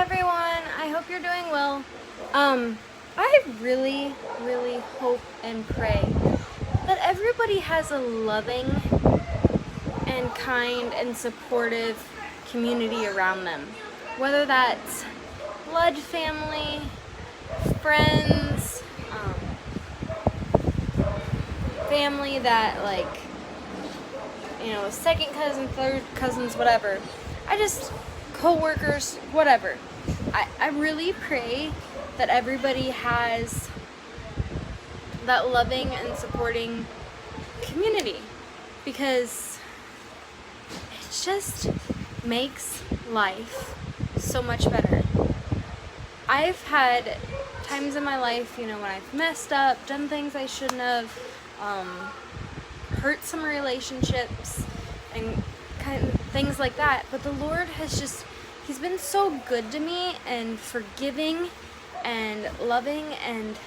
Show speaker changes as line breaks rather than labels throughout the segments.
everyone, I hope you're doing well. I really, really hope and pray that everybody has a loving and kind and supportive community around them. Whether that's blood family, friends, family that second cousin, third cousins, whatever. Co-workers, whatever. I really pray that everybody has that loving and supporting community, because it just makes life so much better. I've had times in my life, when I've messed up, done things I shouldn't have, hurt some relationships and kind of things like that, but the Lord He's been so good to me and forgiving and loving, and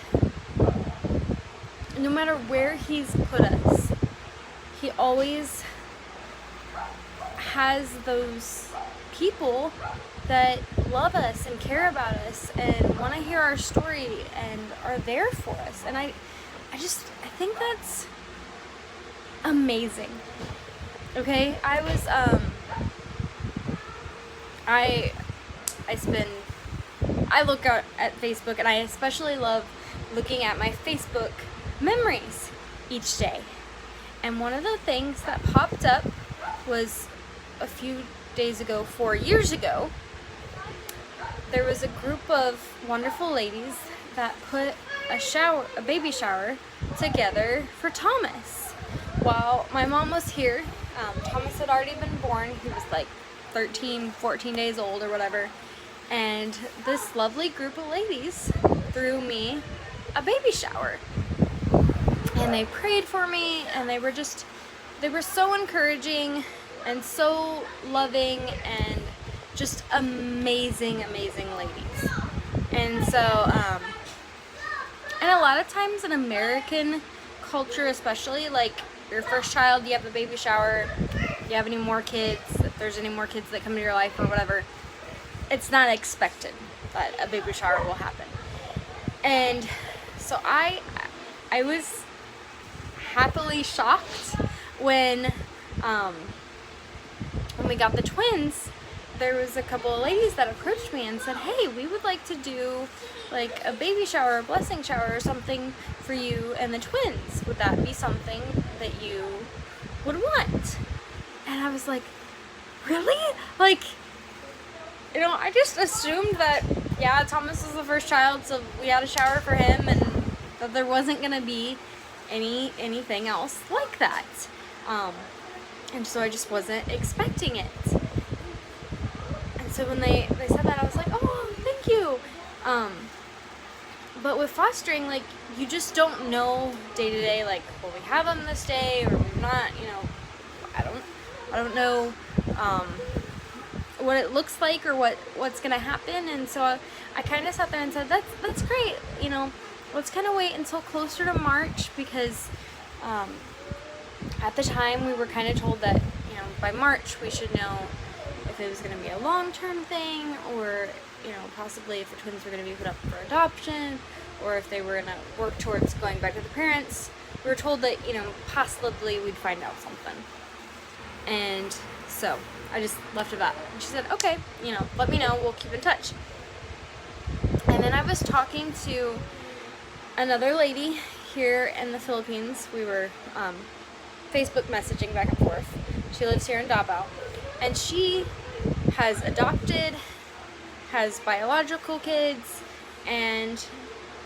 no matter where He's put us, He always has those people that love us and care about us and want to hear our story and are there for us. And I think that's amazing. Okay, I look out at Facebook, and I especially love looking at my Facebook memories each day. And one of the things that popped up was a few days ago, 4 years ago, there was a group of wonderful ladies that put a baby shower together for Thomas. While my mom was here, Thomas had already been born. He was like 13, 14 days old or whatever. And this lovely group of ladies threw me a baby shower. And they prayed for me, and they were so encouraging and so loving and just amazing, amazing ladies. And so, and a lot of times in American culture, especially, like your first child, you have a baby shower, you have any more kids, if there's any more kids that come into your life or whatever, it's not expected that a baby shower will happen. And so I was happily shocked when we got the twins. There was a couple of ladies that approached me and said, hey, we would like to do like a baby shower, a blessing shower or something for you and the twins. Would that be something that you would want? And I was like, really? I just assumed that, yeah, Thomas was the first child, so we had a shower for him, and that there wasn't going to be anything else like that. And so I just wasn't expecting it. And so when they said that, I was like, oh, thank you. But with fostering, you just don't know day to day, will we have them this day or we're not, I don't know what it looks like or what's gonna happen. And so I kind of sat there and said, that's great, let's kind of wait until closer to March, because at the time we were kind of told that by March we should know if it was going to be a long-term thing, or possibly if the twins were going to be put up for adoption, or if they were going to work towards going back to the parents. We were told that possibly we'd find out something. And so I just left it at that. And she said, okay, let me know, we'll keep in touch. And then I was talking to another lady here in the Philippines. We were Facebook messaging back and forth. She lives here in Davao, and she has adopted, has biological kids, and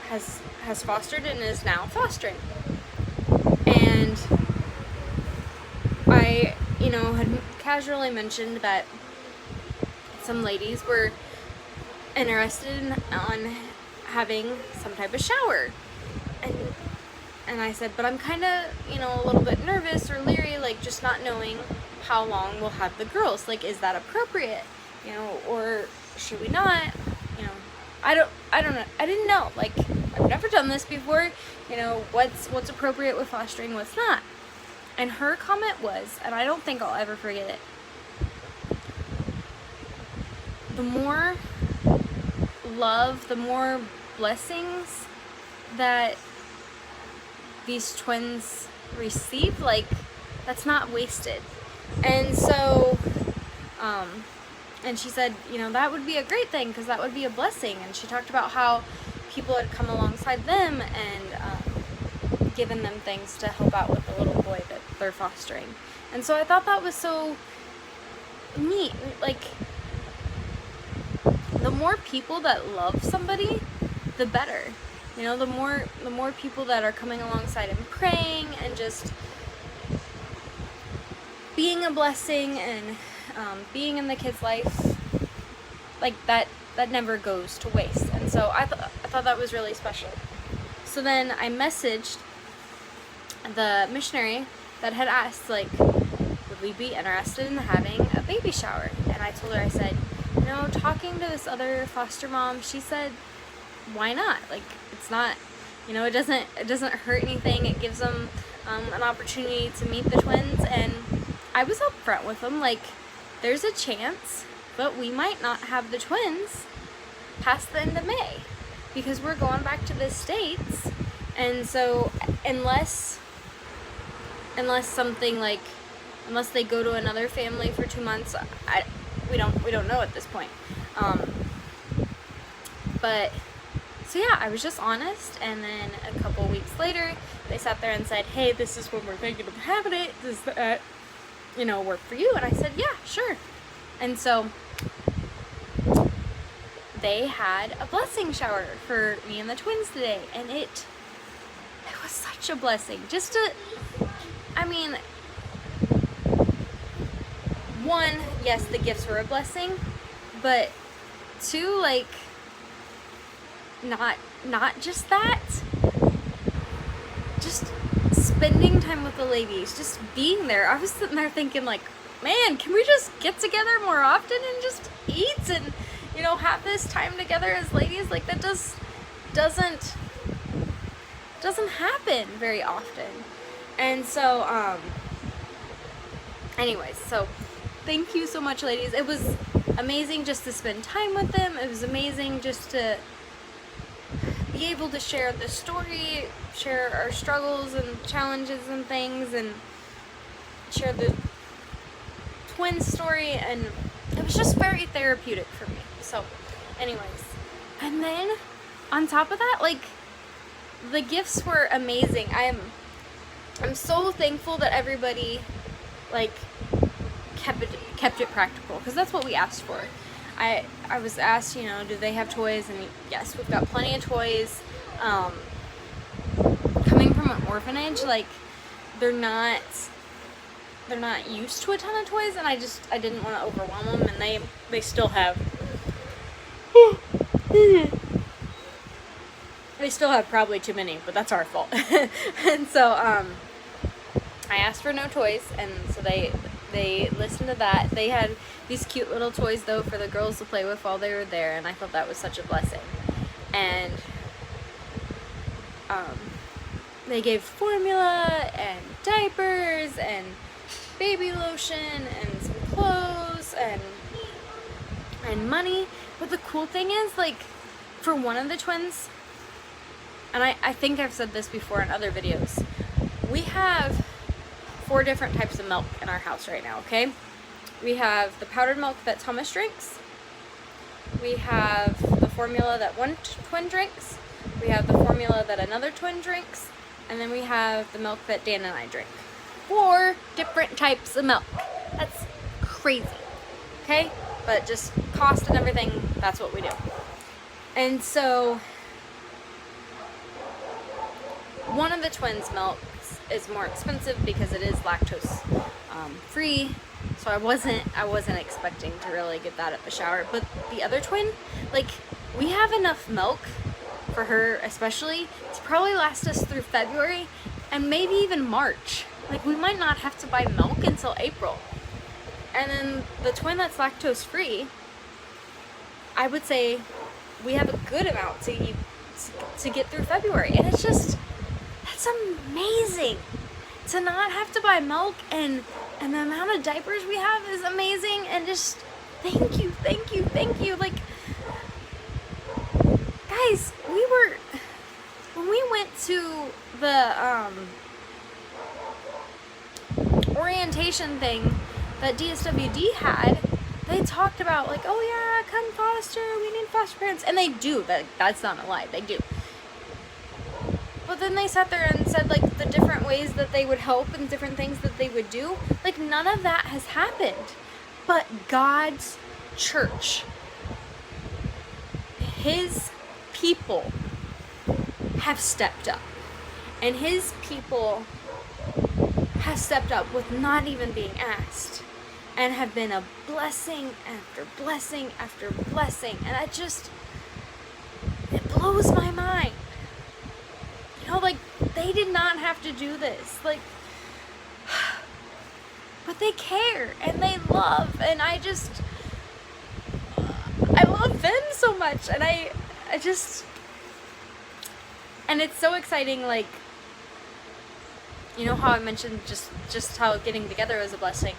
has fostered and is now fostering. And I, had casually mentioned that some ladies were interested on having some type of shower. And I said, but I'm kind of, a little bit nervous or leery, just not knowing how long we'll have the girls. Is that appropriate? Or should we not? I don't know. I didn't know. I've never done this before. What's appropriate with fostering, what's not. And her comment was, and I don't think I'll ever forget it, the more love, the more blessings that these twins receive, like, that's not wasted. And so, and she said, you know, that would be a great thing because that would be a blessing. And she talked about how people had come alongside them and given them things to help out with the little boy that they're fostering. And so I thought that was so neat. Like, the more people that love somebody, the better. You know, the more people that are coming alongside and praying and just being a blessing and being in the kid's life, like that never goes to waste. And so I thought that was really special. So then I messaged the missionary that had asked, like, would we be interested in having a baby shower? And I told her, I said, you know, talking to this other foster mom, she said, why not? Like, it's not, you know, it doesn't hurt anything. It gives them an opportunity to meet the twins. And I was upfront with them, like, there's a chance, but we might not have the twins past the end of May because we're going back to the States. And so unless something like, unless they go to another family for 2 months, we don't know at this point. But so yeah, I was just honest, and then a couple weeks later they sat there and said, hey, this is when we're thinking of having it. Does that, you know, work for you? And I said, yeah, sure. And so they had a blessing shower for me and the twins today, and it was such a blessing. Just to, I mean, one, yes, the gifts were a blessing, but two, like, not just that, just spending time with the ladies, just being there. I was sitting there thinking, like, man, can we just get together more often and just eat and, you know, have this time together as ladies? Like, that doesn't happen very often. And so anyways, so thank you so much, ladies. It was amazing just to spend time with them. It was amazing just to be able to share the story, share our struggles and challenges and things, and share the twin story, and it was just very therapeutic for me. So anyways, and then on top of that, like, the gifts were amazing. I'm so thankful that everybody, like, kept it practical, because that's what we asked for. I was asked, you know, do they have toys? And yes, we've got plenty of toys. Coming from an orphanage, like, they're not used to a ton of toys, and I didn't want to overwhelm them, and they still have they still have probably too many, but that's our fault. And so I asked for no toys, and so they listened to that. They had these cute little toys, though, for the girls to play with while they were there, and I thought that was such a blessing. And they gave formula and diapers and baby lotion and some clothes and money. But the cool thing is, like, for one of the twins, and I think I've said this before in other videos, we have 4 different types of milk in our house right now, okay? We have the powdered milk that Thomas drinks. We have the formula that one twin drinks. We have the formula that another twin drinks. And then we have the milk that Dan and I drink. 4 different types of milk. That's crazy, okay? But just cost and everything, that's what we do. And so one of the twins' milk is more expensive because it is lactose free. So I wasn't expecting to really get that at the shower. But the other twin, like, we have enough milk for her especially to probably last us through February and maybe even March. Like, we might not have to buy milk until April. And then the twin that's lactose free, I would say we have a good amount to get through February. And it's just, that's amazing. To not have to buy milk, and the amount of diapers we have is amazing. And just thank you orientation thing that DSWD had, they talked about like, oh yeah, come foster, we need foster parents, and they do. That's not a lie, they do. But then they sat there and said like the different ways that they would help and different things that they would do. Like none of that has happened. But God's church, His people have stepped up. And His people have stepped up with not even being asked. And have been a blessing after blessing after blessing. And it blows my mind. You know, like, they did not have to do this. Like, but they care and they love. And I love them so much. And and it's so exciting, like, you know how I mentioned just how getting together was a blessing.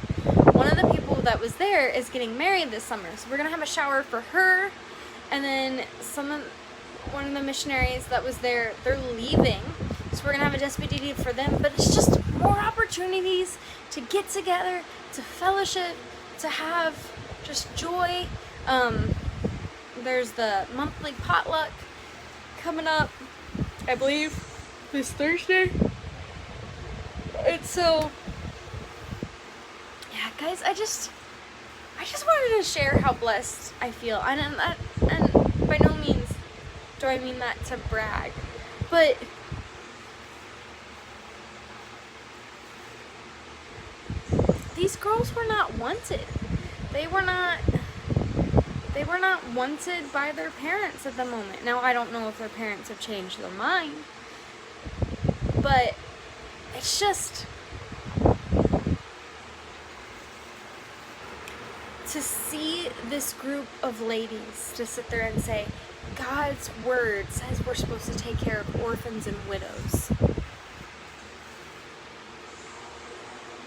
One of the people that was there is getting married this summer, so we're gonna have a shower for her, and then one of the missionaries that was there, they're leaving, so we're gonna have a DSWD for them. But it's just more opportunities to get together, to fellowship, to have just joy. There's the monthly potluck coming up, I believe, this Thursday. And so, yeah, guys, I just wanted to share how blessed I feel, and by no means do I mean that to brag, but these girls were not wanted. They were not wanted by their parents at the moment. Now, I don't know if their parents have changed their mind, but it's just to see this group of ladies to sit there and say, God's word says we're supposed to take care of orphans and widows.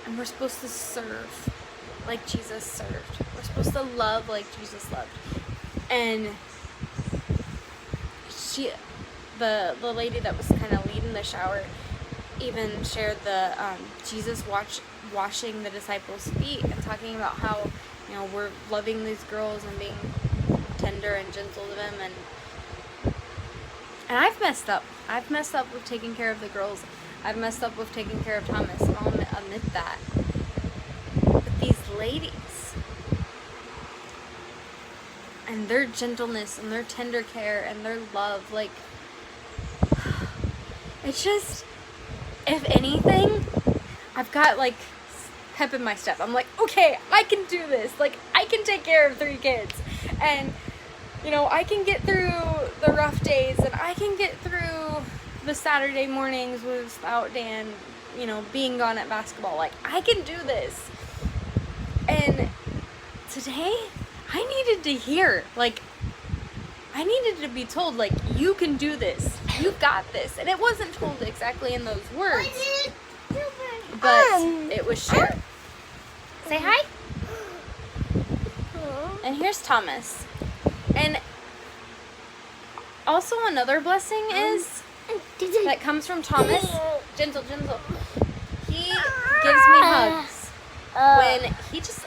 And we're supposed to serve like Jesus served. We're supposed to love like Jesus loved. And the lady that was kind of leading the shower even shared the Jesus washing the disciples' feet and talking about how, you know, we're loving these girls and being tender and gentle to them. And I've messed up. I've messed up with taking care of the girls. I've messed up with taking care of Thomas, and I'll admit that. But these ladies, and their gentleness, and their tender care, and their love, like, it's just, if anything, I've got, like, pep in my step. I'm like, okay, I can do this. Like, I can take care of 3 kids. And, you know, I can get through the rough days, and I can get through the Saturday mornings without Dan, you know, being gone at basketball. Like, I can do this. And today, I needed to hear, like, I needed to be told, like, you can do this. You got this. And it wasn't told exactly in those words, but it was shared. Say hi. And here's Thomas. And also another blessing is that comes from Thomas. Gentle. He gives me hugs when he just...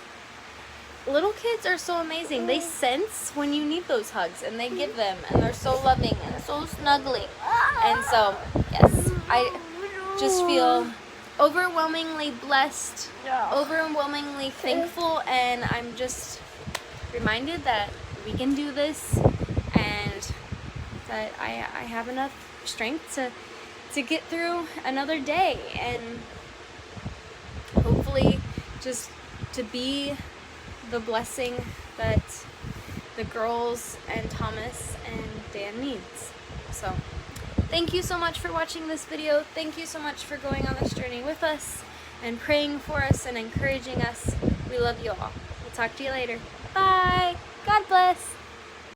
Little kids are so amazing. They sense when you need those hugs, and they give them, and they're so loving and so snuggly. And so, yes, I just feel overwhelmingly blessed, overwhelmingly thankful, and I'm just reminded that we can do this, and that I have enough strength to get through another day, and hopefully just to be the blessing that the girls and Thomas and Dan needs. So thank you so much for watching this video. Thank you so much for going on this journey with us and praying for us and encouraging us. We love you all. We'll talk to you later. Bye. God bless.